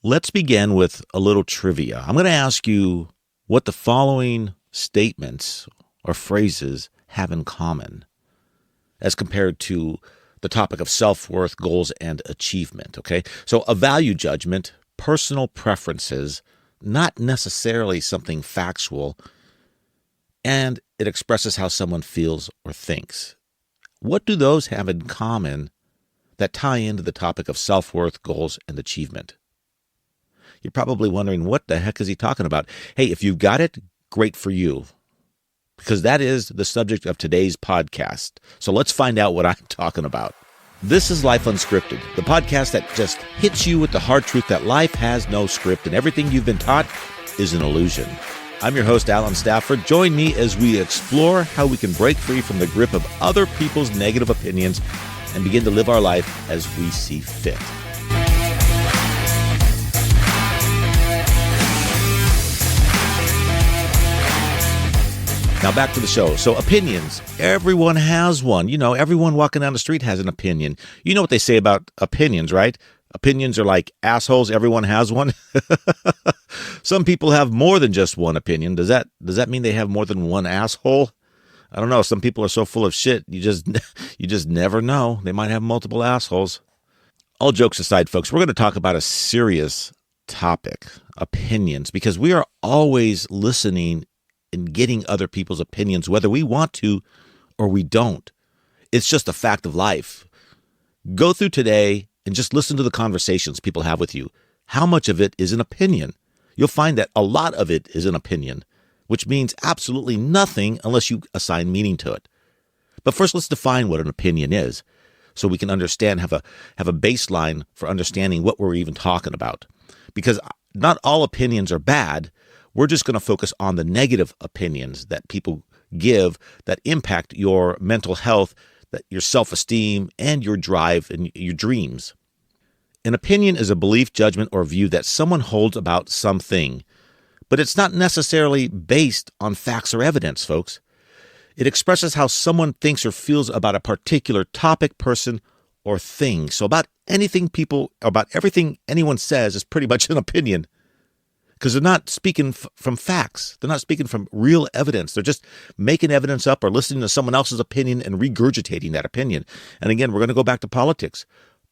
Let's begin with a little trivia. I'm going to ask you what the following statements or phrases have in common as compared to the topic of self-worth, goals, and achievement, okay? So a value judgment, personal preferences, not necessarily something factual, and it expresses how someone feels or thinks. What do those have in common that tie into the topic of self-worth, goals, and achievement? You're probably wondering, what the heck is he talking about? Hey, if you've got it, great for you, because that is the subject of today's podcast. So let's find out what I'm talking about. This is Life Unscripted, the podcast that just hits you with the hard truth that life has no script and everything you've been taught is an illusion. I'm your host, Alan Stafford. Join me as we explore how we can break free from the grip of other people's negative opinions and begin to live our life as we see fit. Now back to the show. So opinions, everyone has one. Everyone walking down the street has an opinion. You know what they say about opinions, right? Opinions are like assholes. Everyone has one. Some people have more than just one opinion. Does that mean they have more than one asshole? I don't know. Some people are so full of shit. You just never know. They might have multiple assholes. All jokes aside, folks, we're going to talk about a serious topic, opinions, because we are always listening and getting other people's opinions, whether we want to or we don't. It's just a fact of life. Go through today and just listen to the conversations people have with you. How much of it is an opinion? You'll find that a lot of it is an opinion, which means absolutely nothing unless you assign meaning to it. But first, let's define what an opinion is so we can understand, have a baseline for understanding what we're even talking about. Because not all opinions are bad. We're just going to focus on the negative opinions that people give that impact your mental health, that your self-esteem, and your drive and your dreams. An opinion is a belief, judgment, or view that someone holds about something, but it's not necessarily based on facts or evidence, folks. It expresses how someone thinks or feels about a particular topic, person, or thing. So about everything anyone says is pretty much an opinion. Because they're not speaking from facts. They're not speaking from real evidence. They're just making evidence up or listening to someone else's opinion and regurgitating that opinion. And again, we're going to go back to politics.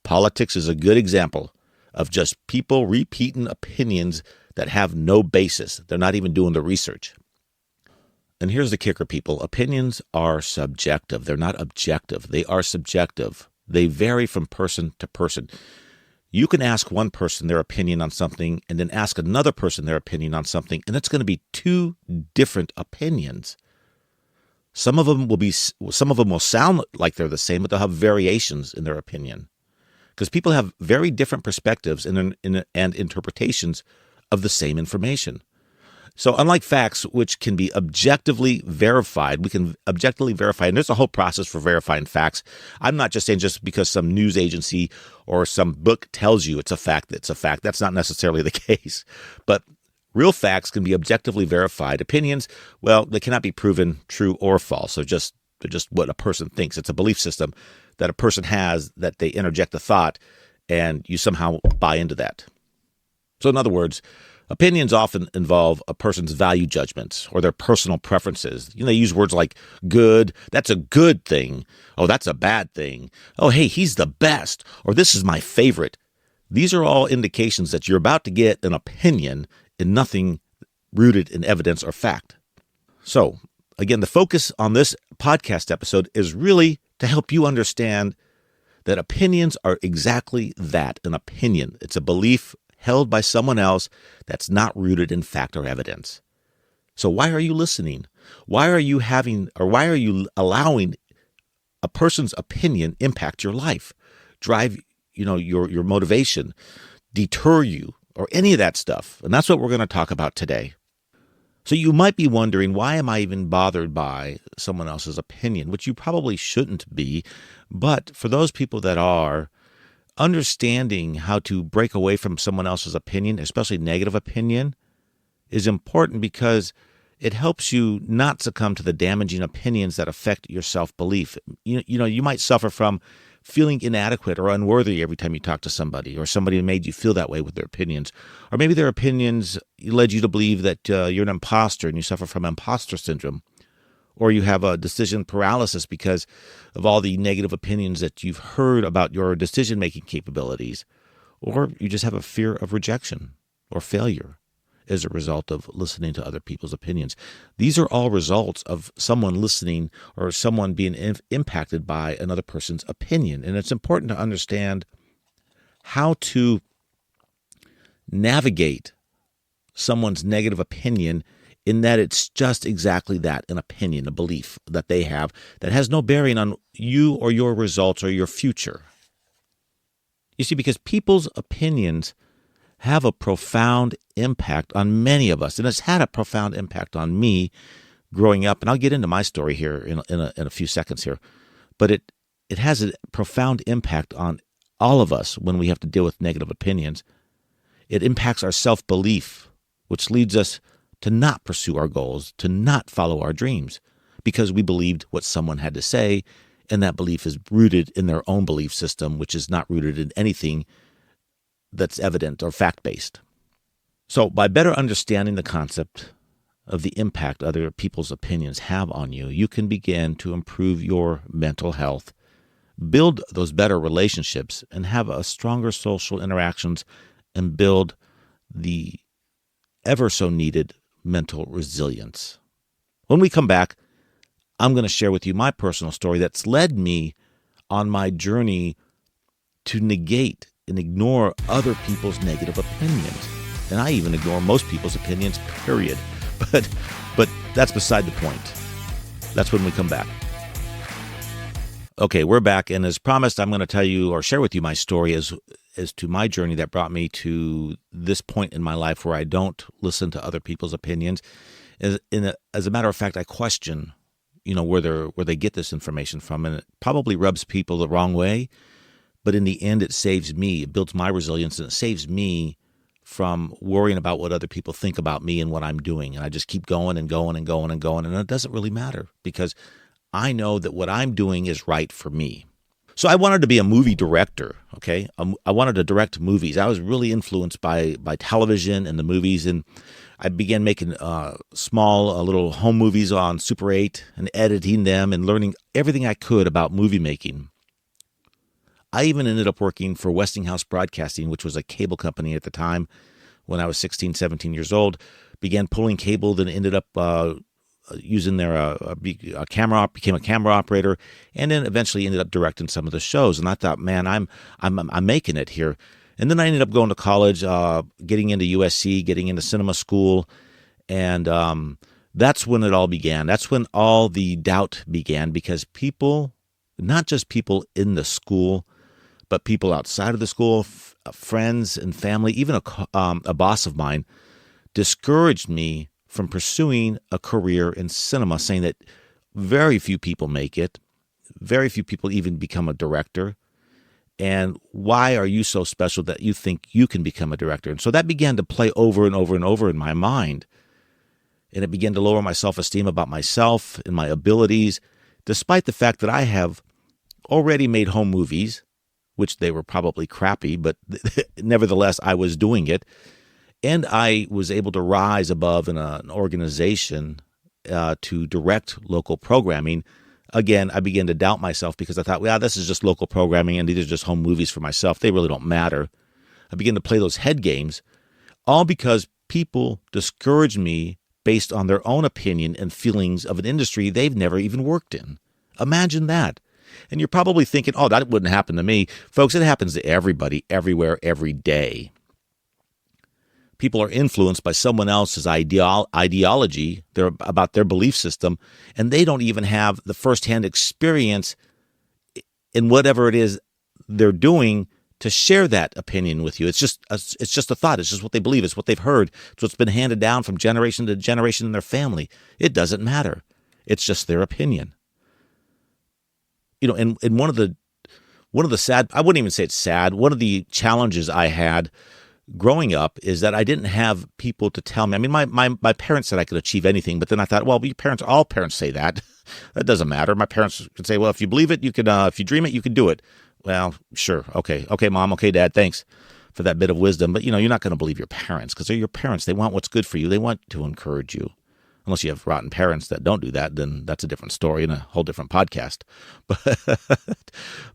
Politics is a good example of just people repeating opinions that have no basis. They're not even doing the research. And here's the kicker, people. Opinions are subjective. They're not objective. They are subjective. They vary from person to person. You can ask one person their opinion on something and then ask another person their opinion on something, and it's going to be two different opinions. Some of them will sound like they're the same, but they'll have variations in their opinion. Because people have very different perspectives and interpretations of the same information. So unlike facts, which can be objectively verified, we can objectively verify, and there's a whole process for verifying facts. I'm not just saying just because some news agency or some book tells you it's a fact, it's a fact. That's not necessarily the case. But real facts can be objectively verified. Opinions, well, they cannot be proven true or false. They're just what a person thinks. It's a belief system that a person has that they interject a thought, and you somehow buy into that. So in other words, opinions often involve a person's value judgments or their personal preferences. They use words like good, that's a good thing. Oh, that's a bad thing. Oh, hey, he's the best. Or this is my favorite. These are all indications that you're about to get an opinion and nothing rooted in evidence or fact. So, again, the focus on this podcast episode is really to help you understand that opinions are exactly that, an opinion. It's a belief held by someone else that's not rooted in fact or evidence. So why are you listening? Why are you allowing a person's opinion impact your life, drive, your motivation, deter you, or any of that stuff? And that's what we're going to talk about today. So you might be wondering, why am I even bothered by someone else's opinion, which you probably shouldn't be. But for those people that are, understanding how to break away from someone else's opinion, especially negative opinion, is important because it helps you not succumb to the damaging opinions that affect your self-belief. You might suffer from feeling inadequate or unworthy every time you talk to somebody, or somebody made you feel that way with their opinions. Or maybe their opinions led you to believe that you're an imposter and you suffer from imposter syndrome. Or you have a decision paralysis because of all the negative opinions that you've heard about your decision-making capabilities. Or you just have a fear of rejection or failure as a result of listening to other people's opinions. These are all results of someone listening or someone being impacted by another person's opinion. And it's important to understand how to navigate someone's negative opinion, in that it's just exactly that, an opinion, a belief that they have that has no bearing on you or your results or your future. You see, because people's opinions have a profound impact on many of us, and it's had a profound impact on me growing up. And I'll get into my story here in a few seconds here, but it has a profound impact on all of us when we have to deal with negative opinions. It impacts our self-belief, which leads us to not pursue our goals, to not follow our dreams, because we believed what someone had to say, and that belief is rooted in their own belief system, which is not rooted in anything that's evident or fact-based. So by better understanding the concept of the impact other people's opinions have on you, you can begin to improve your mental health, build those better relationships, and have a stronger social interactions, and build the ever so needed mental resilience. When we come back, I'm going to share with you my personal story that's led me on my journey to negate and ignore other people's negative opinions. And I even ignore most people's opinions, period. But that's beside the point. That's when we come back. Okay, we're back, and as promised, I'm going to tell you or share with you my story as to my journey that brought me to this point in my life where I don't listen to other people's opinions. As a matter of fact, I question, where they get this information from, and it probably rubs people the wrong way. But in the end, it saves me. It builds my resilience, and it saves me from worrying about what other people think about me and what I'm doing. And I just keep going and going and going and going, and it doesn't really matter because I know that what I'm doing is right for me. So I wanted to be a movie director, okay? I wanted to direct movies. I was really influenced by television and the movies, and I began making small little home movies on Super 8 and editing them and learning everything I could about movie making. I even ended up working for Westinghouse Broadcasting, which was a cable company at the time when I was 16, 17 years old. Began pulling cable, then ended up using their camera, became a camera operator, and then eventually ended up directing some of the shows. And I thought, man, I'm making it here. And then I ended up going to college, getting into USC, getting into cinema school, and that's when it all began. That's when all the doubt began, because people, not just people in the school, but people outside of the school, friends and family, even a boss of mine, discouraged me from pursuing a career in cinema, saying that very few people make it, very few people even become a director, and why are you so special that you think you can become a director? And so that began to play over and over and over in my mind, and it began to lower my self-esteem about myself and my abilities, despite the fact that I have already made home movies, which they were probably crappy, but nevertheless, I was doing it. And I was able to rise above in an organization to direct local programming. Again, I began to doubt myself because I thought, well, this is just local programming and these are just home movies for myself. They really don't matter. I began to play those head games, all because people discouraged me based on their own opinion and feelings of an industry they've never even worked in. Imagine that. And you're probably thinking, oh, that wouldn't happen to me. Folks, it happens to everybody, everywhere, every day. People are influenced by someone else's ideology about their belief system, and they don't even have the firsthand experience in whatever it is they're doing to share that opinion with you. It's just a thought. It's just what they believe. It's what they've heard. It's what's been handed down from generation to generation in their family. It doesn't matter. It's just their opinion. And one of the sad, I wouldn't even say it's sad, one of the challenges I had growing up is that I didn't have people to tell me. I mean, my parents said I could achieve anything, but then I thought, well, all parents say that. That doesn't matter. My parents could say, well, if you believe it, you can, if you dream it, you can do it. Well, sure. Okay, mom. Okay, dad, thanks for that bit of wisdom. But, you're not going to believe your parents because they're your parents. They want what's good for you. They want to encourage you. Unless you have rotten parents that don't do that, then that's a different story and a whole different podcast.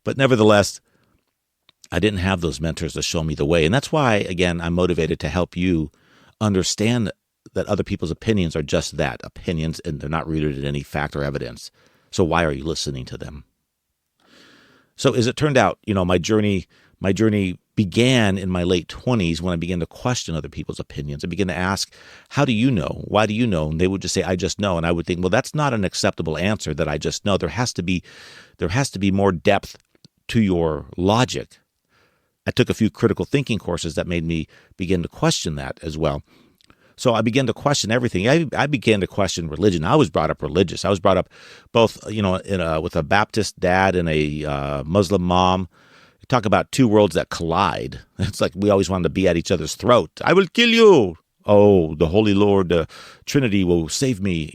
But nevertheless, I didn't have those mentors to show me the way. And that's why, again, I'm motivated to help you understand that other people's opinions are just that, opinions, and they're not rooted in any fact or evidence. So why are you listening to them? So as it turned out, my journey began in my late 20s when I began to question other people's opinions. I began to ask, how do you know? Why do you know? And they would just say, I just know. And I would think, well, that's not an acceptable answer that I just know. There has to be more depth to your logic. I took a few critical thinking courses that made me begin to question that as well. So I began to question everything. I began to question religion. I was brought up religious. I was brought up both, with a Baptist dad and a Muslim mom. Talk about two worlds that collide. It's like we always wanted to be at each other's throat. I will kill you. Oh, the Holy Lord, the Trinity will save me,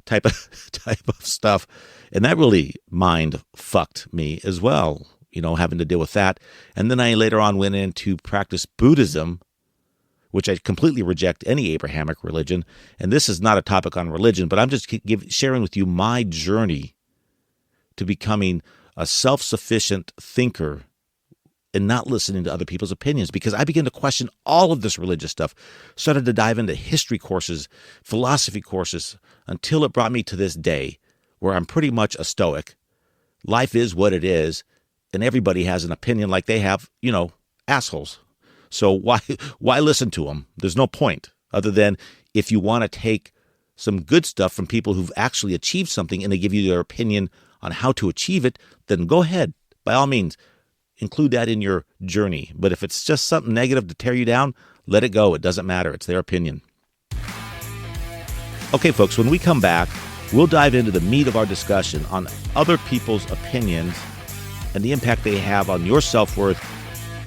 type of stuff. And that really mind fucked me as well, having to deal with that. And then I later on went in to practice Buddhism, which I completely reject any Abrahamic religion. And this is not a topic on religion, but I'm just sharing with you my journey to becoming a self-sufficient thinker and not listening to other people's opinions, because I began to question all of this religious stuff, started to dive into history courses, philosophy courses, until it brought me to this day where I'm pretty much a stoic. Life is what it is, and everybody has an opinion like they have, assholes. So why listen to them? There's no point other than if you want to take some good stuff from people who've actually achieved something and they give you their opinion on how to achieve it, then go ahead. By all means, include that in your journey. But if it's just something negative to tear you down, let it go. It doesn't matter. It's their opinion. Okay, folks, when we come back, we'll dive into the meat of our discussion on other people's opinions and the impact they have on your self-worth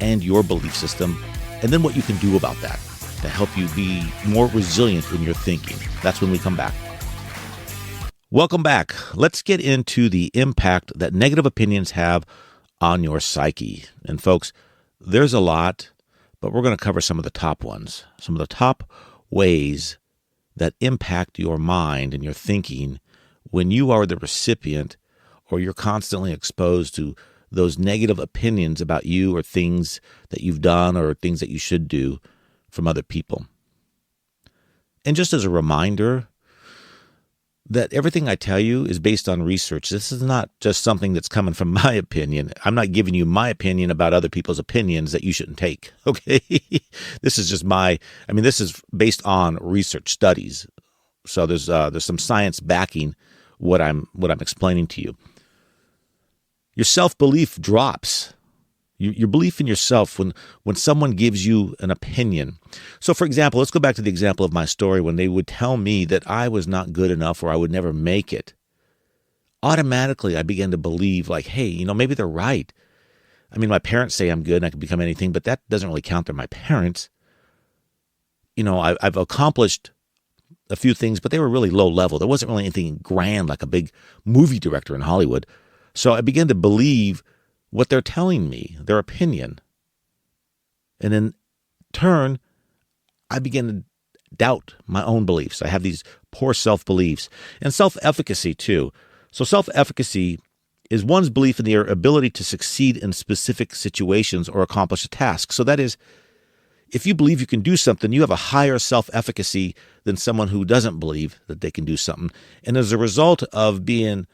and your belief system, and then what you can do about that to help you be more resilient in your thinking. That's when we come back. Welcome back. Let's get into the impact that negative opinions have on your psyche. And folks, there's a lot, but we're going to cover some of the top ones, some of the top ways that impact your mind and your thinking when you are the recipient or you're constantly exposed to those negative opinions about you or things that you've done or things that you should do from other people. And just as a reminder that everything I tell you is based on research. This is not just something that's coming from my opinion. I'm not giving you my opinion about other people's opinions that you shouldn't take, okay? This is just this is based on research studies. So there's some science backing what I'm explaining to you. Your self-belief drops. Your belief in yourself when someone gives you an opinion. So, for example, let's go back to the example of my story when they would tell me that I was not good enough or I would never make it. Automatically, I began to believe like, hey, maybe they're right. I mean, my parents say I'm good and I can become anything, but that doesn't really count. They're my parents. I've accomplished a few things, but they were really low level. There wasn't really anything grand like a big movie director in Hollywood. So I began to believe what they're telling me, their opinion. And in turn, I began to doubt my own beliefs. I have these poor self-beliefs and self-efficacy too. So self-efficacy is one's belief in their ability to succeed in specific situations or accomplish a task. So that is, if you believe you can do something, you have a higher self-efficacy than someone who doesn't believe that they can do something. And as a result of being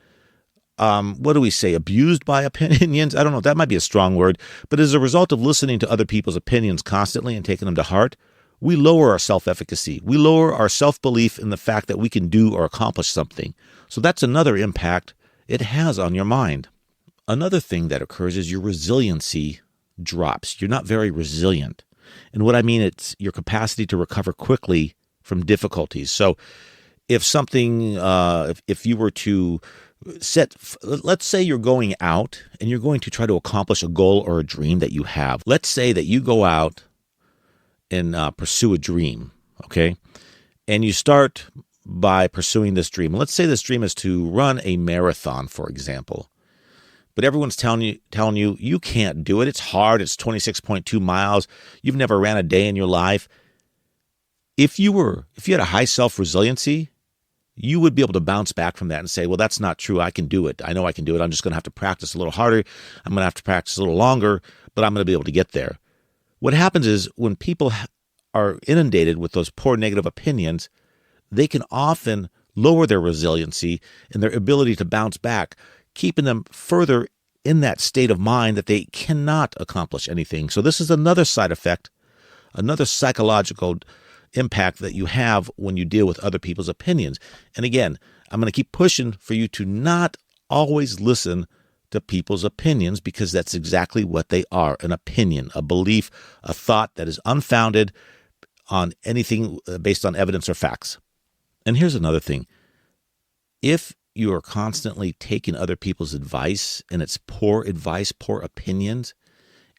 abused by opinions? I don't know. That might be a strong word. But as a result of listening to other people's opinions constantly and taking them to heart, we lower our self-efficacy. We lower our self-belief in the fact that we can do or accomplish something. So that's another impact it has on your mind. Another thing that occurs is your resiliency drops. You're not very resilient. And what I mean, it's your capacity to recover quickly from difficulties. So if something, if you were to let's say you're going out and you're going to try to accomplish a goal or a dream that you have. Let's say that you go out and pursue a dream, okay? And you start by pursuing this dream. Let's say this dream is to run a marathon, for example. But everyone's telling you you can't do it. It's hard. It's 26.2 miles. You've never ran a day in your life. If you had a high self-resiliency, you would be able to bounce back from that and say, well, that's not true. I can do it. I know I can do it. I'm just going to have to practice a little harder. I'm going to have to practice a little longer, but I'm going to be able to get there. What happens is when people are inundated with those poor negative opinions, they can often lower their resiliency and their ability to bounce back, keeping them further in that state of mind that they cannot accomplish anything. So this is another side effect, another psychological impact that you have when you deal with other people's opinions. And again, I'm going to keep pushing for you to not always listen to people's opinions, because that's exactly what they are, an opinion, a belief, a thought that is unfounded on anything based on evidence or facts. And here's another thing. If you are constantly taking other people's advice, and it's poor advice, poor opinions,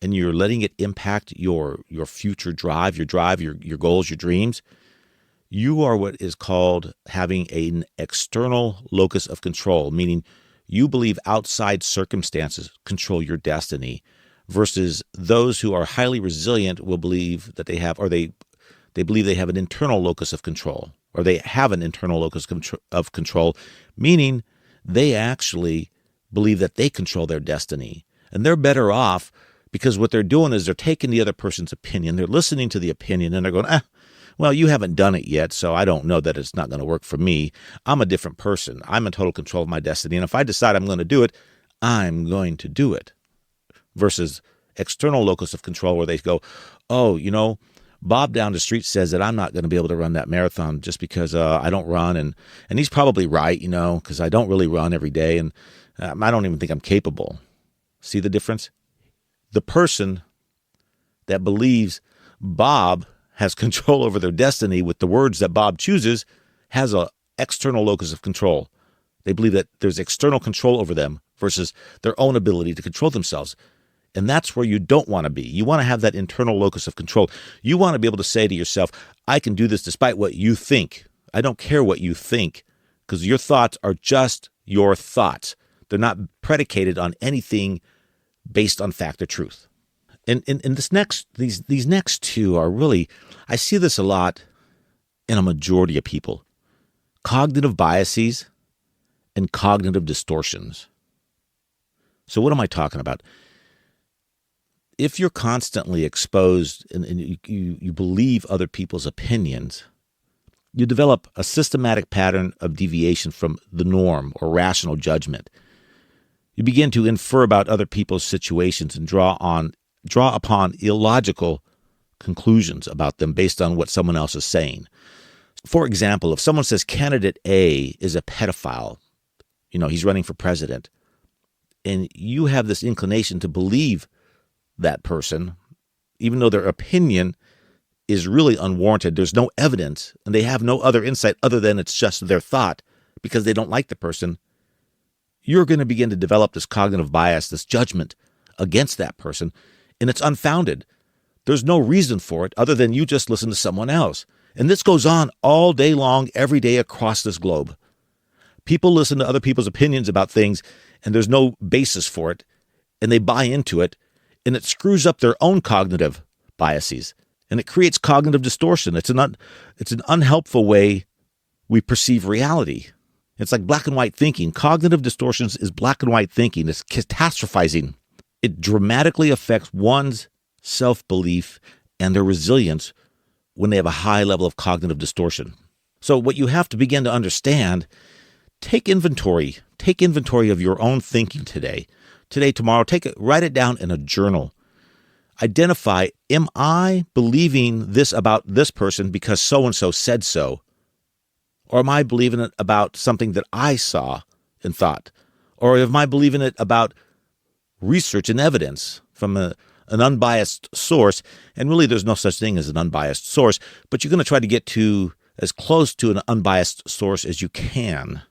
and you're letting it impact your future drive, your goals, your dreams, you are what is called having an external locus of control, meaning you believe outside circumstances control your destiny, versus those who are highly resilient will believe that they have, or they believe they have an internal locus of control, or they have an internal locus of control, meaning they actually believe that they control their destiny. And they're better off because what they're doing is they're taking the other person's opinion, they're listening to the opinion, and they're going, well, you haven't done it yet, so I don't know that it's not going to work for me. I'm a different person. I'm in total control of my destiny. And if I decide I'm going to do it, I'm going to do it. Versus external locus of control, where they go, oh, Bob down the street says that I'm not going to be able to run that marathon just because I don't run. And he's probably right, because I don't really run every day. And I don't even think I'm capable. See the difference? The person that believes Bob has control over their destiny with the words that Bob chooses has an external locus of control. They believe that there's external control over them versus their own ability to control themselves. And that's where you don't want to be. You want to have that internal locus of control. You want to be able to say to yourself, I can do this despite what you think. I don't care what you think, because your thoughts are just your thoughts. They're not predicated on anything based on fact or truth. And these next two are really, I see this a lot in a majority of people. Cognitive biases and cognitive distortions. So what am I talking about? If you're constantly exposed and you believe other people's opinions, you develop a systematic pattern of deviation from the norm or rational judgment. You begin to infer about other people's situations and draw upon illogical conclusions about them based on what someone else is saying. For example, if someone says candidate A is a pedophile, he's running for president, and you have this inclination to believe that person, even though their opinion is really unwarranted, there's no evidence, and they have no other insight other than it's just their thought because they don't like the person, you're going to begin to develop this cognitive bias, this judgment against that person, and it's unfounded. There's no reason for it other than you just listen to someone else. And this goes on all day long, every day across this globe. People listen to other people's opinions about things, and there's no basis for it, and they buy into it, and it screws up their own cognitive biases, and it creates cognitive distortion. It's an unhelpful way we perceive reality. It's like black and white thinking. Cognitive distortions is black and white thinking. It's catastrophizing. It dramatically affects one's self-belief and their resilience when they have a high level of cognitive distortion. So what you have to begin to understand, take inventory of your own thinking today, tomorrow, write it down in a journal. Identify, am I believing this about this person because so-and-so said so? Or am I believing it about something that I saw and thought? Or am I believing it about research and evidence from an unbiased source? And really, there's no such thing as an unbiased source, but you're going to try to get to as close to an unbiased source as you can,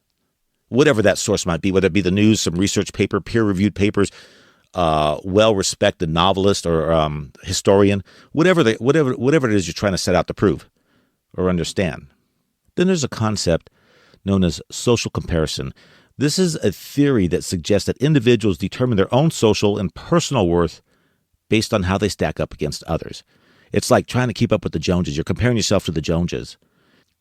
whatever that source might be, whether it be the news, some research paper, peer-reviewed papers, well-respected novelist or historian, whatever it is you're trying to set out to prove or understand. Then there's a concept known as social comparison. This is a theory that suggests that individuals determine their own social and personal worth based on how they stack up against others. It's like trying to keep up with the Joneses. You're comparing yourself to the Joneses.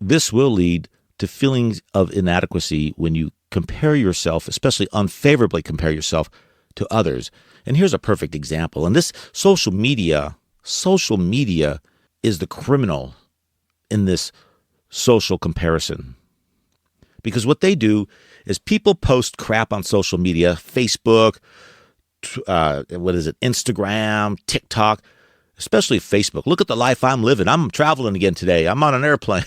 This will lead to feelings of inadequacy when you compare yourself, especially unfavorably compare yourself to others. And here's a perfect example. And this social media is the criminal in this social comparison. Because what they do is people post crap on social media, Facebook, Instagram, TikTok, especially Facebook. Look at the life I'm living. I'm traveling again today. I'm on an airplane.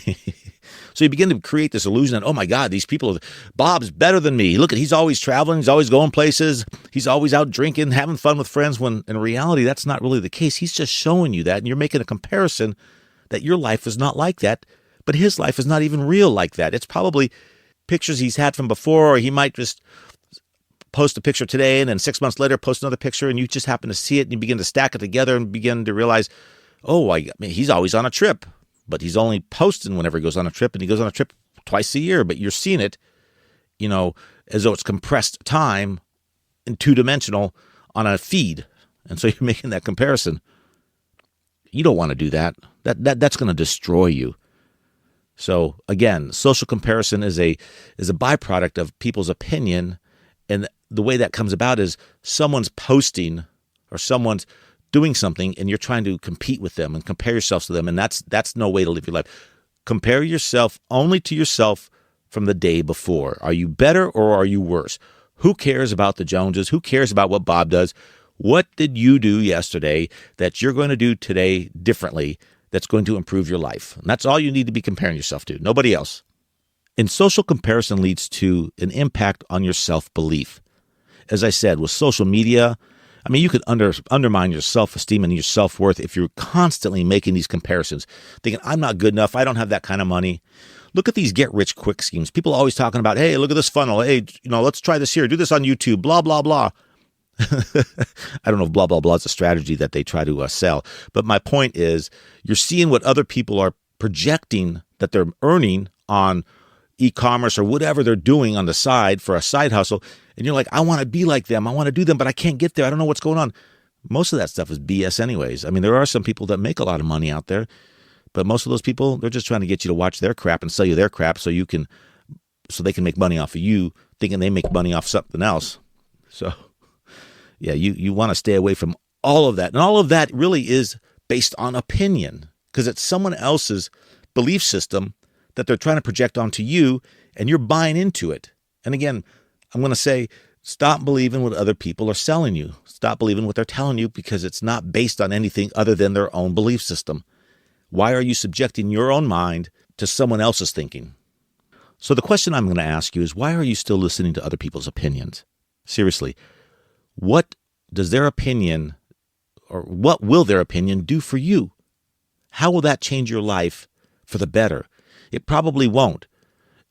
So you begin to create this illusion that, oh my God, these people, Bob's better than me. Look, he's always traveling. He's always going places. He's always out drinking, having fun with friends, when in reality, that's not really the case. He's just showing you that, and you're making a comparison that your life is not like that, but his life is not even real like that. It's probably pictures he's had from before, or he might just post a picture today and then 6 months later post another picture, and you just happen to see it and you begin to stack it together and begin to realize, he's always on a trip, but he's only posting whenever he goes on a trip, and he goes on a trip twice a year, but you're seeing it, as though it's compressed time and two-dimensional on a feed. And so you're making that comparison. You don't want to do that. That's going to destroy you. So again, social comparison is a byproduct of people's opinion, and the way that comes about is someone's posting or someone's doing something, and you're trying to compete with them and compare yourself to them, and that's no way to live your life. Compare yourself only to yourself from the day before. Are you better or are you worse? Who cares about the Joneses? Who cares about what Bob does? What did you do yesterday that you're going to do today differently that's going to improve your life? And that's all you need to be comparing yourself to, nobody else. And social comparison leads to an impact on your self-belief. As I said, with social media, you could undermine your self-esteem and your self-worth if you're constantly making these comparisons, thinking, I'm not good enough, I don't have that kind of money. Look at these get-rich-quick schemes. People are always talking about, hey, look at this funnel. Hey, let's try this here. Do this on YouTube, blah, blah, blah. I don't know if blah, blah, blah is a strategy that they try to sell. But my point is, you're seeing what other people are projecting that they're earning on e-commerce or whatever they're doing on the side for a side hustle. And you're like, I want to be like them. I want to do them, but I can't get there. I don't know what's going on. Most of that stuff is BS anyways. There are some people that make a lot of money out there, but most of those people, they're just trying to get you to watch their crap and sell you their crap so they can make money off of you, thinking they make money off something else. So yeah, you want to stay away from all of that. And all of that really is based on opinion, because it's someone else's belief system that they're trying to project onto you, and you're buying into it. And again, I'm going to say, stop believing what other people are selling you. Stop believing what they're telling you, because it's not based on anything other than their own belief system. Why are you subjecting your own mind to someone else's thinking? So the question I'm going to ask you is, why are you still listening to other people's opinions? Seriously, what does their opinion, or what will their opinion do for you? How will that change your life for the better? It probably won't.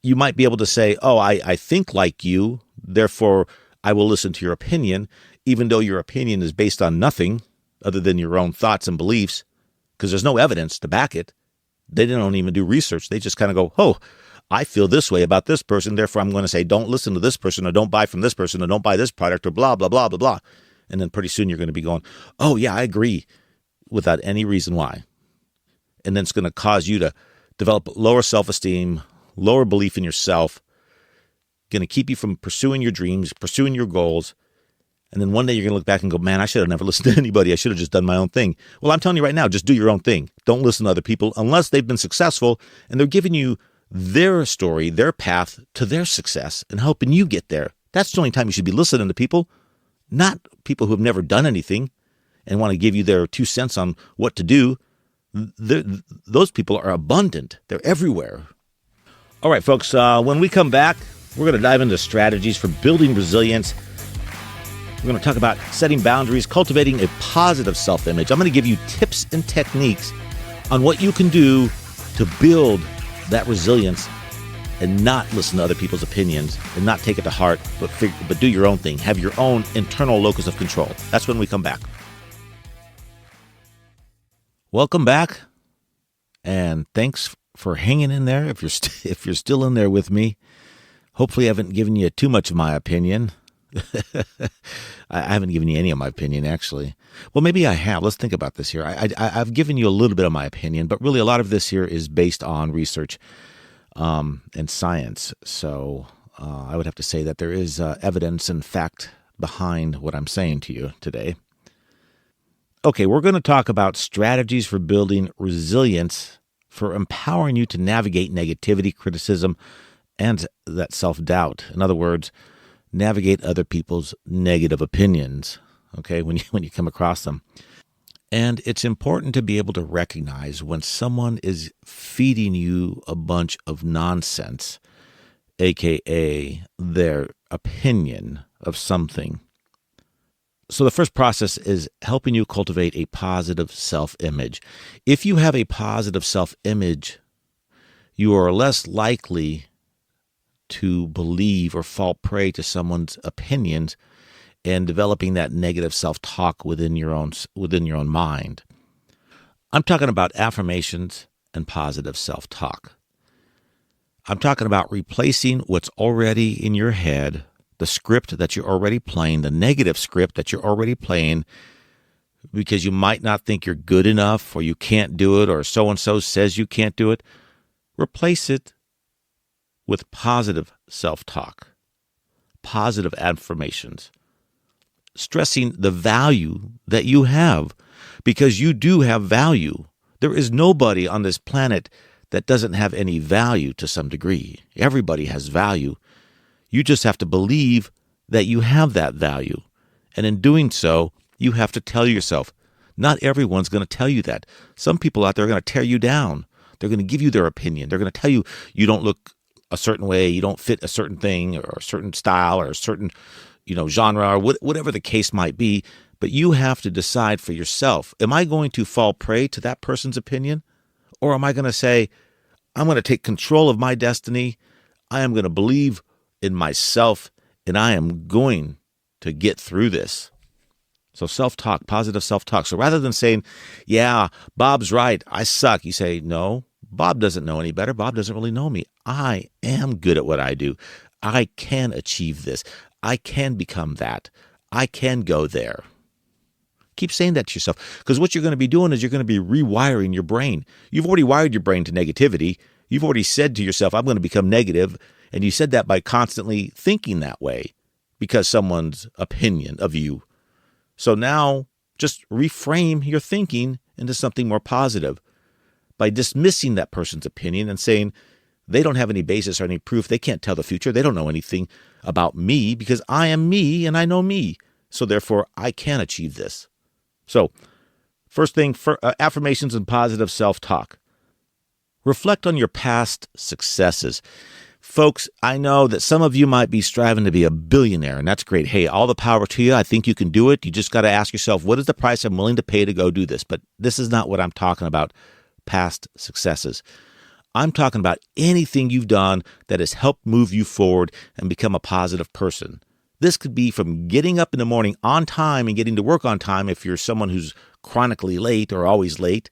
You might be able to say, I think like you, therefore I will listen to your opinion, even though your opinion is based on nothing other than your own thoughts and beliefs, because there's no evidence to back it. They don't even do research. They just kind of go, I feel this way about this person, therefore I'm going to say, don't listen to this person, or don't buy from this person, or don't buy this product, or blah, blah, blah, blah, blah. And then pretty soon you're going to be going, oh yeah, I agree, without any reason why. And then it's going to cause you to develop lower self-esteem, lower belief in yourself, going to keep you from pursuing your dreams, pursuing your goals. And then one day you're going to look back and go, man, I should have never listened to anybody. I should have just done my own thing. Well, I'm telling you right now, just do your own thing. Don't listen to other people unless they've been successful and they're giving you their story, their path to their success and helping you get there. That's the only time you should be listening to people, not people who have never done anything and want to give you their 2 cents on what to do. Those people are abundant. They're everywhere. All right, folks, when we come back, we're going to dive into strategies for building resilience. We're going to talk about setting boundaries, cultivating a positive self-image. I'm going to give you tips and techniques on what you can do to build that resilience and not listen to other people's opinions and not take it to heart, but do your own thing. Have your own internal locus of control. That's when we come back. Welcome back, and thanks for hanging in there. If you're still in there with me, hopefully I haven't given you too much of my opinion. I haven't given you any of my opinion, actually. Well, maybe I have. Let's think about this here. I've given you a little bit of my opinion, but really a lot of this here is based on research and science. So I would have to say that there is evidence and fact behind what I'm saying to you today. Okay, we're going to talk about strategies for building resilience, for empowering you to navigate negativity, criticism, and that self-doubt. In other words, navigate other people's negative opinions, okay, when you come across them. And it's important to be able to recognize when someone is feeding you a bunch of nonsense, aka their opinion of something. So the first process is helping you cultivate a positive self-image. If you have a positive self-image, you are less likely to believe or fall prey to someone's opinions and developing that negative self-talk within your own mind. I'm talking about affirmations and positive self-talk. I'm talking about replacing what's already in your head, the script that you're already playing, the negative script that you're already playing, because you might not think you're good enough or you can't do it or so-and-so says you can't do it. Replace it with positive self-talk, positive affirmations, stressing the value that you have, because you do have value. There is nobody on this planet that doesn't have any value to some degree. Everybody has value. You just have to believe that you have that value. And in doing so, you have to tell yourself, not everyone's going to tell you that. Some people out there are going to tear you down. They're going to give you their opinion. They're going to tell you you don't look a certain way, you don't fit a certain thing or a certain style or a certain, genre or whatever the case might be. But you have to decide for yourself, am I going to fall prey to that person's opinion? Or am I going to say, I'm going to take control of my destiny. I am going to believe in myself, and I am going to get through this. So self-talk, positive self-talk. So rather than saying, yeah, Bob's right, I suck, you say, no, Bob doesn't know any better. Bob doesn't really know me. I am good at what I do. I can achieve this. I can become that. I can go there. Keep saying that to yourself, because what you're going to be doing is you're going to be rewiring your brain. You've already wired your brain to negativity. You've already said to yourself, I'm going to become negative. And you said that by constantly thinking that way because someone's opinion of you. So now just reframe your thinking into something more positive by dismissing that person's opinion and saying they don't have any basis or any proof. They can't tell the future. They don't know anything about me because I am me and I know me. So therefore, I can achieve this. So first thing, affirmations and positive self-talk. Reflect on your past successes. Folks, I know that some of you might be striving to be a billionaire, and that's great. Hey, all the power to you. I think you can do it. You just got to ask yourself, what is the price I'm willing to pay to go do this? But this is not what I'm talking about, past successes. I'm talking about anything you've done that has helped move you forward and become a positive person. This could be from getting up in the morning on time and getting to work on time if you're someone who's chronically late or always late,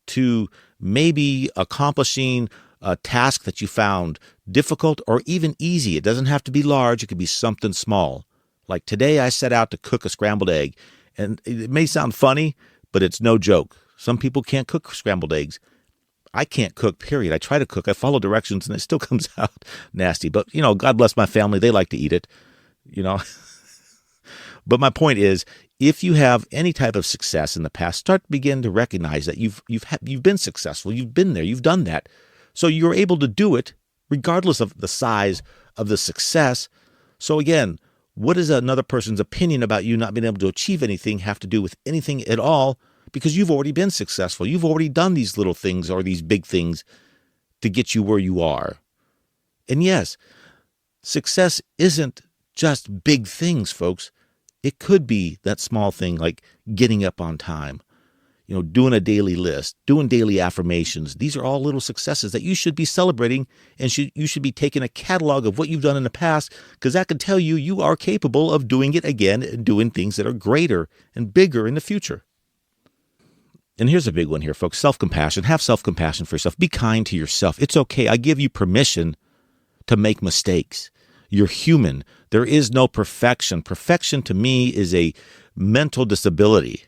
to maybe accomplishing a task that you found difficult or even easy. It doesn't have to be large. It could be something small. Like today I set out to cook a scrambled egg. And it may sound funny, but it's no joke. Some people can't cook scrambled eggs. I can't cook, period. I try to cook. I follow directions and it still comes out nasty. But, God bless my family. They like to eat it, But my point is, if you have any type of success in the past, begin to recognize that you've been successful. You've been there. You've done that. So you're able to do it regardless of the size of the success. So again, what does another person's opinion about you not being able to achieve anything have to do with anything at all? Because you've already been successful. You've already done these little things or these big things to get you where you are. And yes, success isn't just big things, folks. It could be that small thing like getting up on time. doing a daily list, doing daily affirmations. These are all little successes that you should be celebrating, and you should be taking a catalog of what you've done in the past, because that can tell you you are capable of doing it again and doing things that are greater and bigger in the future. And here's a big one here, folks. Self-compassion. Have self-compassion for yourself. Be kind to yourself. It's okay. I give you permission to make mistakes. You're human. There is no perfection. Perfection to me is a mental disability.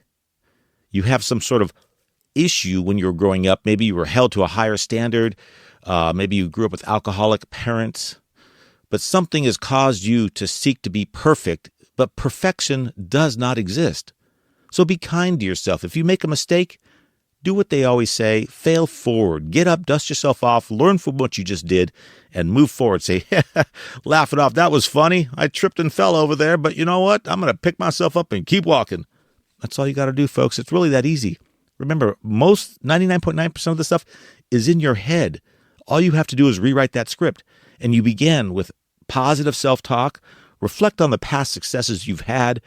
You have some sort of issue when you were growing up. Maybe you were held to a higher standard. Maybe you grew up with alcoholic parents. But something has caused you to seek to be perfect. But perfection does not exist. So be kind to yourself. If you make a mistake, do what they always say, fail forward. Get up, dust yourself off, learn from what you just did, and move forward. Say, laugh it off. That was funny. I tripped and fell over there, but you know what? I'm going to pick myself up and keep walking. That's all you got to do, folks. It's really that easy. Remember, 99.9% of the stuff is in your head. All you have to do is rewrite that script. And you begin with positive self-talk, reflect on the past successes you've had,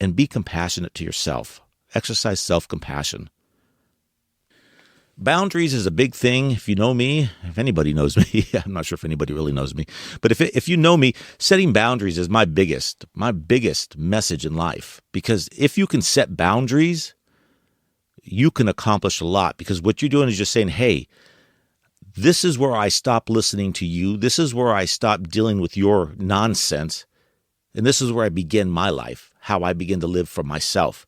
and be compassionate to yourself. Exercise self-compassion. Boundaries is a big thing. If you know me, if anybody knows me, I'm not sure if anybody really knows me, but if you know me, setting boundaries is my biggest message in life. Because if you can set boundaries, you can accomplish a lot. Because what you're doing is just saying, hey, this is where I stop listening to you. This is where I stop dealing with your nonsense. And this is where I begin my life, how I begin to live for myself.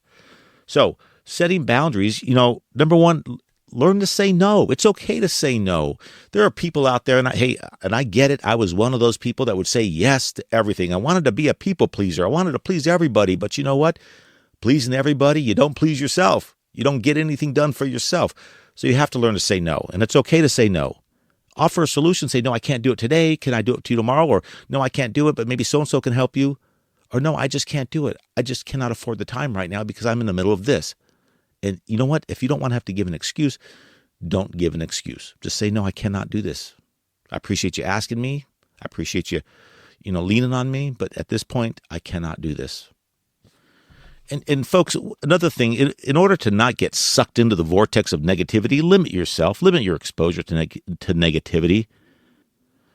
So setting boundaries, number one, learn to say no. It's okay to say no. There are people out there, and I get it. I was one of those people that would say yes to everything. I wanted to be a people pleaser. I wanted to please everybody. But you know what? Pleasing everybody, you don't please yourself. You don't get anything done for yourself. So you have to learn to say no. And it's okay to say no. Offer a solution. Say, no, I can't do it today. Can I do it to you tomorrow? Or no, I can't do it, but maybe so-and-so can help you. Or no, I just can't do it. I just cannot afford the time right now because I'm in the middle of this. And you know what? If you don't want to have to give an excuse, don't give an excuse. Just say, no, I cannot do this. I appreciate you asking me. I appreciate you, leaning on me. But at this point, I cannot do this. And folks, another thing, in order to not get sucked into the vortex of negativity, limit yourself, limit your exposure to negativity.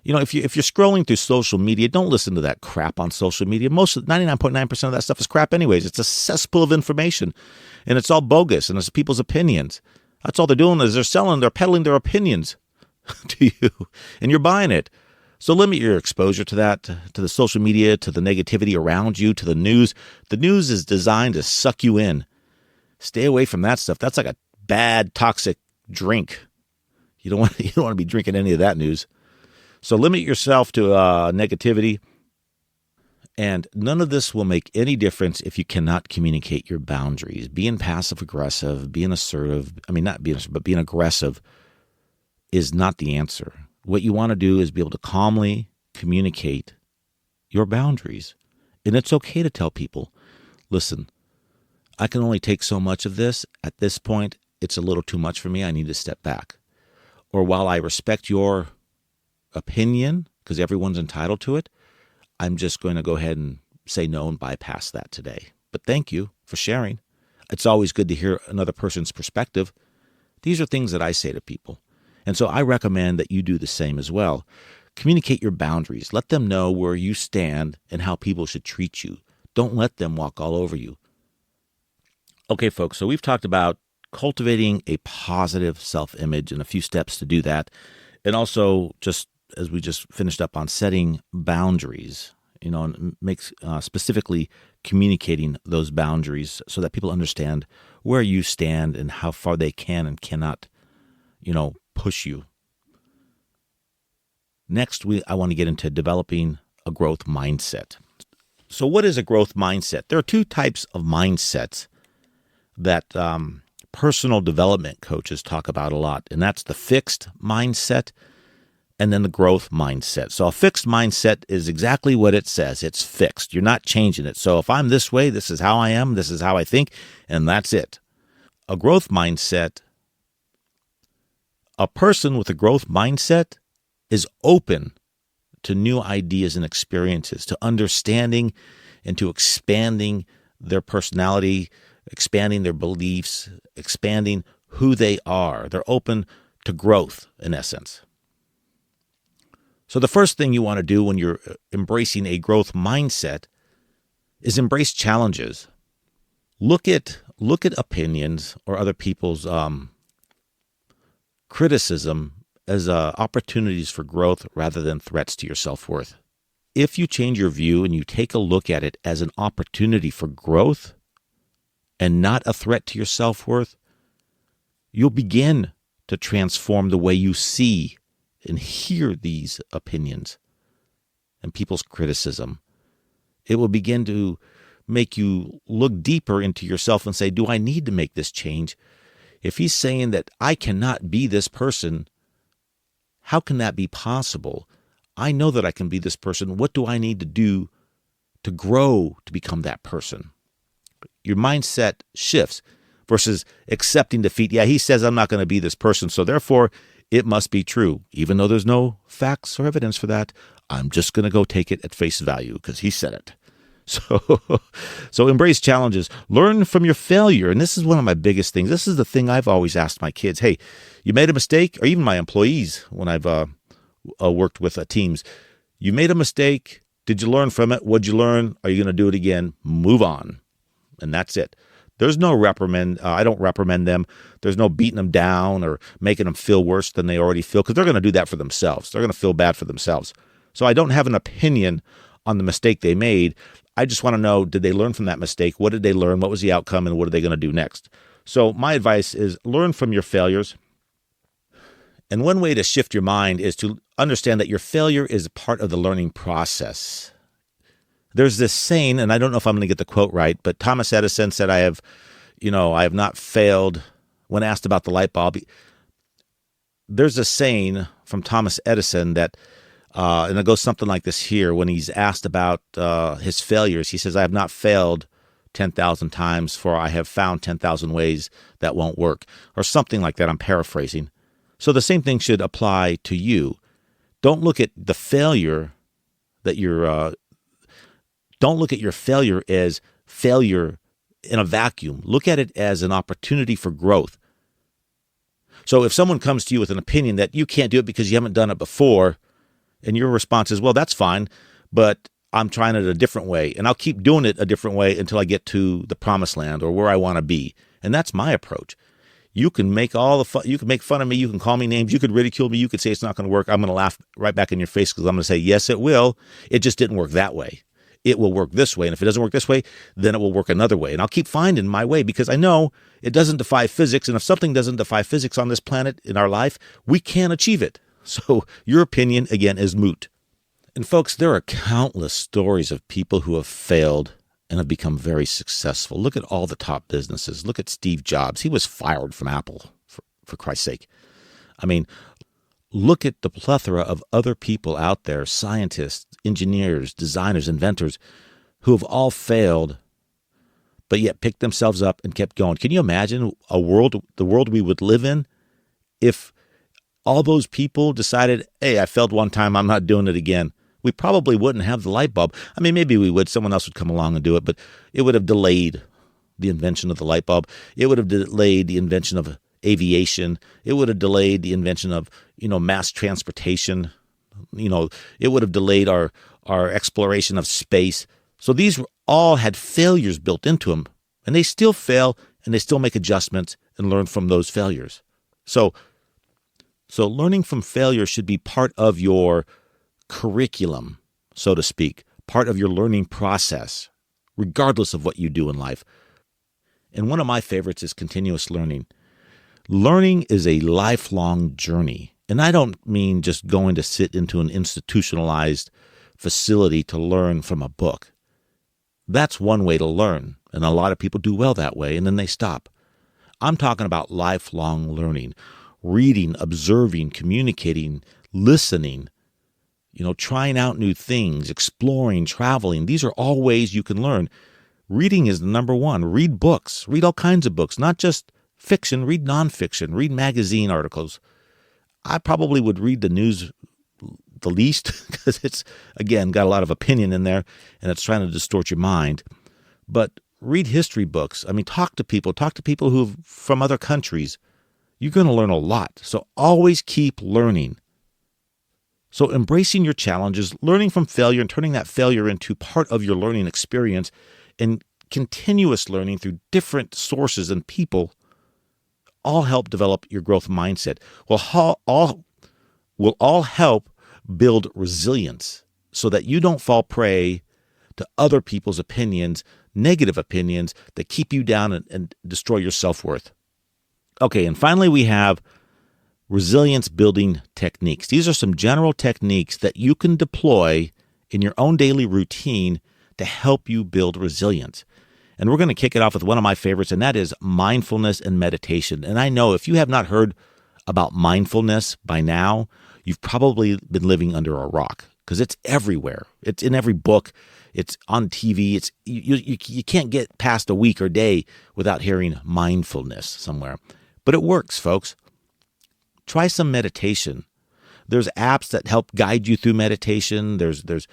If you're scrolling through social media, don't listen to that crap on social media. 99.9% of that stuff is crap anyways. It's a cesspool of information, and it's all bogus, and it's people's opinions. That's all they're doing is they're peddling their opinions to you, and you're buying it. So limit your exposure to that, to the social media, to the negativity around you, to the news. The news is designed to suck you in. Stay away from that stuff. That's like a bad, toxic drink. You don't want to be drinking any of that news. So limit yourself to negativity. And none of this will make any difference if you cannot communicate your boundaries. Being passive-aggressive, being assertive, not being assertive, but being aggressive is not the answer. What you want to do is be able to calmly communicate your boundaries. And it's okay to tell people, listen, I can only take so much of this. At this point, it's a little too much for me. I need to step back. Or while I respect your opinion, because everyone's entitled to it, I'm just going to go ahead and say no and bypass that today. But thank you for sharing. It's always good to hear another person's perspective. These are things that I say to people. And so I recommend that you do the same as well. Communicate your boundaries. Let them know where you stand and how people should treat you. Don't let them walk all over you. Okay, folks, so we've talked about cultivating a positive self-image and a few steps to do that. And also, just as we just finished up on setting boundaries, and makes specifically communicating those boundaries so that people understand where you stand and how far they can and cannot, push you. Next, I want to get into developing a growth mindset. So what is a growth mindset? There are two types of mindsets that personal development coaches talk about a lot, and that's the fixed mindset and then the growth mindset. So a fixed mindset is exactly what it says. It's fixed. You're not changing it. So if I'm this way, this is how I am, this is how I think, and that's it. A growth mindset, a person with a growth mindset is open to new ideas and experiences, to understanding and to expanding their personality, expanding their beliefs, expanding who they are. They're open to growth, in essence. So the first thing you want to do when you're embracing a growth mindset is embrace challenges. Look at opinions or other people's criticism as opportunities for growth rather than threats to your self-worth. If you change your view and you take a look at it as an opportunity for growth and not a threat to your self-worth, you'll begin to transform the way you see and hear these opinions and people's criticism. It will begin to make you look deeper into yourself and say, do I need to make this change? If he's saying that I cannot be this person, how can that be possible? I know that I can be this person. What do I need to do to grow to become that person? Your mindset shifts versus accepting defeat. Yeah, he says I'm not going to be this person, so therefore it must be true. Even though there's no facts or evidence for that, I'm just going to go take it at face value because he said it. So embrace challenges. Learn from your failure. And this is one of my biggest things. This is the thing I've always asked my kids. Hey, you made a mistake, or even my employees when I've worked with teams. You made a mistake. Did you learn from it? What'd you learn? Are you going to do it again? Move on. And that's it. There's no reprimand. I don't reprimand them. There's no beating them down or making them feel worse than they already feel, because they're going to do that for themselves. They're going to feel bad for themselves. So I don't have an opinion on the mistake they made. I just want to know, did they learn from that mistake? What did they learn? What was the outcome? And what are they going to do next? So my advice is learn from your failures. And one way to shift your mind is to understand that your failure is a part of the learning process. There's this saying, and I don't know if I'm going to get the quote right, but Thomas Edison said, I have not failed when asked about the light bulb. There's a saying from Thomas Edison that, and it goes something like this here. When he's asked about his failures, he says, I have not failed 10,000 times, for I have found 10,000 ways that won't work, or something like that. I'm paraphrasing. So the same thing should apply to you. Don't look at the failure that don't look at your failure as failure in a vacuum. Look at it as an opportunity for growth. So if someone comes to you with an opinion that you can't do it because you haven't done it before, and your response is, well, that's fine, but I'm trying it a different way, and I'll keep doing it a different way until I get to the promised land or where I want to be. And that's my approach. You can make you can make fun of me, you can call me names, you could ridicule me, you could say it's not going to work. I'm going to laugh right back in your face because I'm going to say, yes, it will. It just didn't work that way. It will work this way. And if it doesn't work this way, then it will work another way. And I'll keep finding my way because I know it doesn't defy physics. And if something doesn't defy physics on this planet in our life, we can't achieve it. So your opinion, again, is moot. And folks, there are countless stories of people who have failed and have become very successful. Look at all the top businesses. Look at Steve Jobs. He was fired from Apple, for Christ's sake. I mean, look at the plethora of other people out there, scientists, engineers, designers, inventors, who have all failed, but yet picked themselves up and kept going. Can you imagine the world we would live in if all those people decided, hey, I failed one time, I'm not doing it again? We probably wouldn't have the light bulb. I mean, maybe we would. Someone else would come along and do it, but it would have delayed the invention of the light bulb. It would have delayed the invention of aviation. It would have delayed the invention of, mass transportation. It would have delayed our exploration of space. So these all had failures built into them, and they still fail, and they still make adjustments and learn from those failures. So learning from failure should be part of your curriculum, so to speak, part of your learning process, regardless of what you do in life. And one of my favorites is continuous learning. Learning is a lifelong journey. And I don't mean just going to sit into an institutionalized facility to learn from a book. That's one way to learn, and a lot of people do well that way, and then they stop. I'm talking about lifelong learning, reading, observing, communicating, listening, trying out new things, exploring, traveling. These are all ways you can learn. Reading is the number one. Read books. Read all kinds of books, not just fiction. Read nonfiction. Read magazine articles. I probably would read the news the least because it's, again, got a lot of opinion in there and it's trying to distort your mind. But read history books. I mean, talk to people who from other countries. You're going to learn a lot. So always keep learning. So embracing your challenges, learning from failure and turning that failure into part of your learning experience, and continuous learning through different sources and people all help develop your growth mindset. Will all help build resilience so that you don't fall prey to other people's opinions, negative opinions that keep you down and destroy your self-worth. Okay, and finally we have resilience building techniques. These are some general techniques that you can deploy in your own daily routine to help you build resilience. And we're going to kick it off with one of my favorites, and that is mindfulness and meditation. And I know if you have not heard about mindfulness by now, you've probably been living under a rock because it's everywhere. It's in every book. It's on TV. It's you can't get past a week or day without hearing mindfulness somewhere. But it works, folks. Try some meditation. There's apps that help guide you through meditation. There's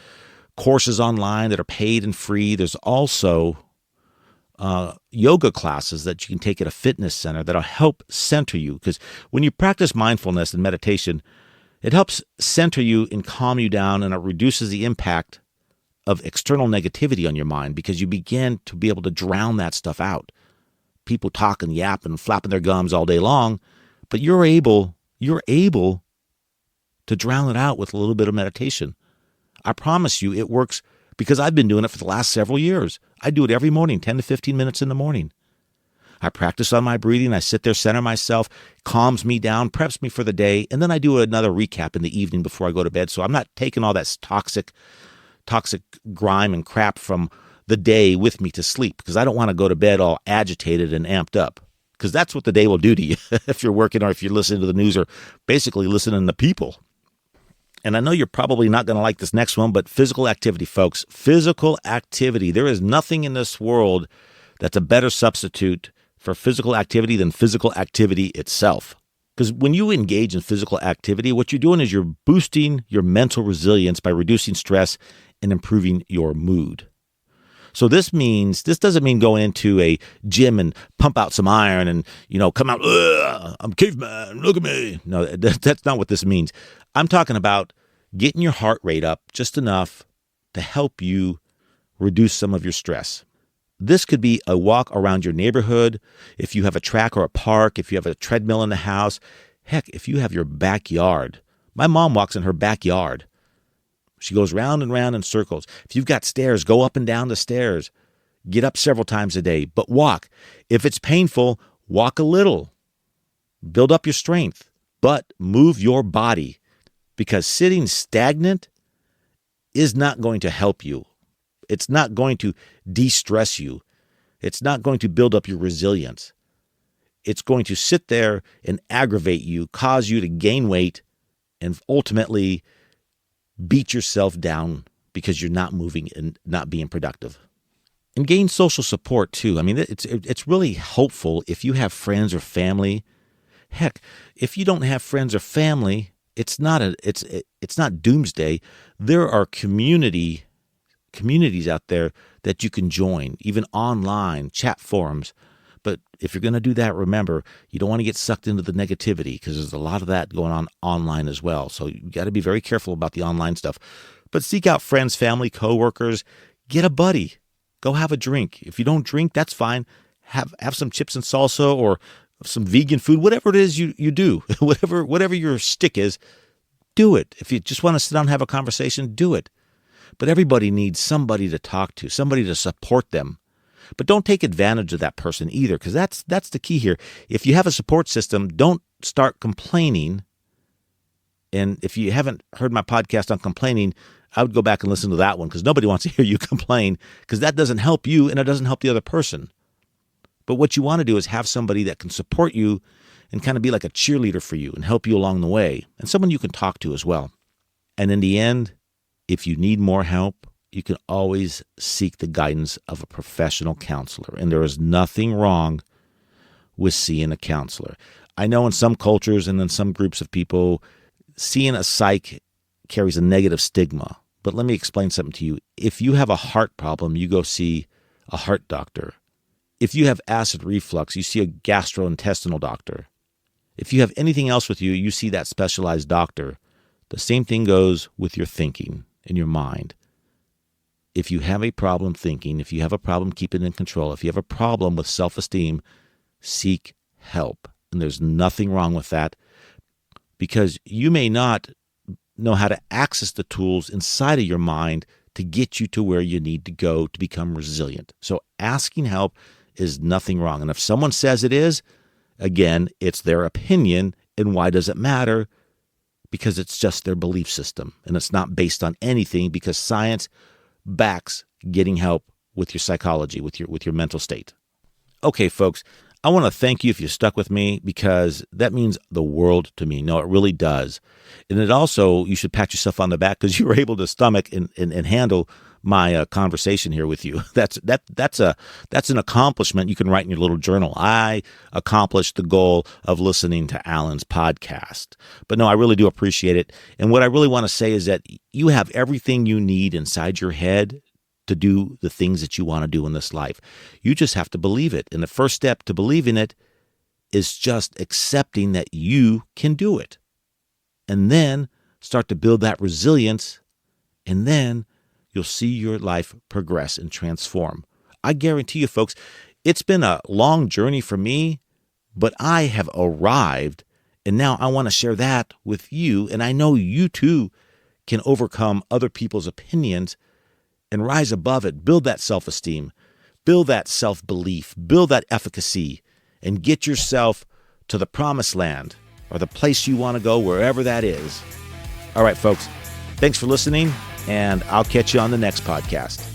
courses online that are paid and free. There's also yoga classes that you can take at a fitness center that'll help center you. Because when you practice mindfulness and meditation, it helps center you and calm you down, and it reduces the impact of external negativity on your mind because you begin to be able to drown that stuff out. People talk and yap and flapping their gums all day long, but you're able to drown it out with a little bit of meditation. I promise you it works because I've been doing it for the last several years. I do it every morning, 10 to 15 minutes in the morning. I practice on my breathing. I sit there, center myself, calms me down, preps me for the day, and then I do another recap in the evening before I go to bed. So I'm not taking all that toxic grime and crap from the day with me to sleep because I don't want to go to bed all agitated and amped up because that's what the day will do to you if you're working or if you're listening to the news or basically listening to people. And I know you're probably not going to like this next one, but physical activity, folks. Physical activity. There is nothing in this world that's a better substitute for physical activity than physical activity itself. Because when you engage in physical activity, what you're doing is you're boosting your mental resilience by reducing stress and improving your mood. So this doesn't mean going into a gym and pump out some iron and, come out, I'm caveman, look at me. No, that's not what this means. I'm talking about getting your heart rate up just enough to help you reduce some of your stress. This could be a walk around your neighborhood, if you have a track or a park, if you have a treadmill in the house. Heck, if you have your backyard. My mom walks in her backyard. She goes round and round in circles. If you've got stairs, go up and down the stairs. Get up several times a day, but walk. If it's painful, walk a little. Build up your strength, but move your body because sitting stagnant is not going to help you. It's not going to de-stress you. It's not going to build up your resilience. It's going to sit there and aggravate you, cause you to gain weight, and ultimately beat yourself down because you're not moving and not being productive. And gain social support too. I mean, it's really helpful if you have friends or family. Heck, if you don't have friends or family, it's not doomsday. There are communities out there that you can join, even online, chat forums. But if you're going to do that, remember, you don't want to get sucked into the negativity because there's a lot of that going on online as well. So you got to be very careful about the online stuff. But seek out friends, family, coworkers. Get a buddy. Go have a drink. If you don't drink, that's fine. Have some chips and salsa or some vegan food, whatever it is you do, whatever your stick is, do it. If you just want to sit down and have a conversation, do it. But everybody needs somebody to talk to, somebody to support them. But don't take advantage of that person either, because that's the key here. If you have a support system, don't start complaining. And if you haven't heard my podcast on complaining, I would go back and listen to that one because nobody wants to hear you complain because that doesn't help you and it doesn't help the other person. But what you want to do is have somebody that can support you and kind of be like a cheerleader for you and help you along the way, and someone you can talk to as well. And in the end, if you need more help, you can always seek the guidance of a professional counselor. And there is nothing wrong with seeing a counselor. I know in some cultures and in some groups of people, seeing a psych carries a negative stigma. But let me explain something to you. If you have a heart problem, you go see a heart doctor. If you have acid reflux, you see a gastrointestinal doctor. If you have anything else with you, you see that specialized doctor. The same thing goes with your thinking and your mind. If you have a problem thinking, if you have a problem keeping it in control, if you have a problem with self-esteem, seek help. And there's nothing wrong with that, because you may not know how to access the tools inside of your mind to get you to where you need to go to become resilient. So asking help is nothing wrong. And if someone says it is, again, it's their opinion. And why does it matter? Because it's just their belief system, and it's not based on anything, because science backs getting help with your psychology, with your mental state. Okay, folks, I want to thank you if you stuck with me, because that means the world to me. No, it really does. And it also, you should pat yourself on the back because you were able to stomach and handle my conversation here with you. That's an accomplishment you can write in your little journal. I accomplished the goal of listening to Alan's podcast. But no, I really do appreciate it. And what I really want to say is that you have everything you need inside your head to do the things that you want to do in this life. You just have to believe it. And the first step to believing it is just accepting that you can do it. And then start to build that resilience, and then you'll see your life progress and transform. I guarantee you, folks, it's been a long journey for me, but I have arrived, and now I want to share that with you. And I know you too can overcome other people's opinions and rise above it, build that self-esteem, build that self-belief, build that efficacy, and get yourself to the promised land, or the place you want to go, wherever that is. All right, folks, thanks for listening, and I'll catch you on the next podcast.